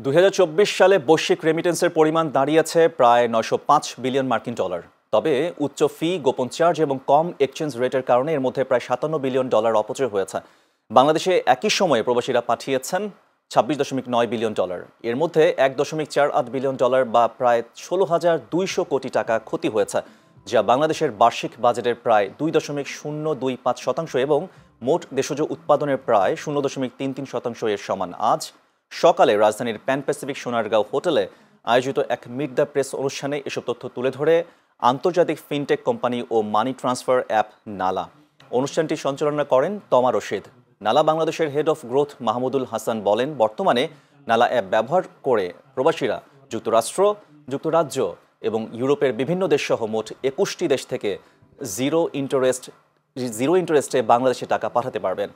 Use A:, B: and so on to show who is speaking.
A: 2024 সালে বৈশ্বিক রেমিটেন্সের পরিমাণ দাঁড়িয়েছে প্রায় 905 বিলিয়ন মার্কিন ডলার। তবে উচ্চ ফি, গোপন চার্জ এবং কম এক্সচেঞ্জ রেটের কারণে এর মধ্যে প্রায় 57 বিলিয়ন ডলার অপচয় হয়েছে। বাংলাদেশে একই সময়ে প্রবাসীরা পাঠিয়েছেন 26.9 বিলিয়ন ডলার। এর মধ্যে 1.48 বিলিয়ন ডলার বা প্রায় 16,200 কোটি টাকা ক্ষতি হয়েছে, যা বাংলাদেশের বার্ষিক বাজেটের প্রায় 2.025% এবং মোট দেশজ উৎপাদনের প্রায় 0.33% এর সমান। আজ সকালে রাজধানীর প্যান প্যাসিফিক সোনারগাঁও হোটেলে আয়োজিত এক মিট দ্য প্রেস অনুষ্ঠানে এসব তথ্য তুলে ধরে আন্তর্জাতিক ফিনটেক কোম্পানি ও মানি ট্রান্সফার অ্যাপ নালা। অনুষ্ঠানটি সঞ্চালনা করেন তমা রশিদ। নালা বাংলাদেশের head of growth Mahmudul Hasan বলেন, বর্তমানে নালা অ্যাপ ব্যবহার করে প্রবাসীরা যুক্তরাষ্ট্র, যুক্তরাজ্য এবং ইউরোপের বিভিন্ন দেশসহ মোট 21টি দেশ থেকে জিরো ইন্টারেস্টে বাংলাদেশে টাকা পাঠাতে পারবেন।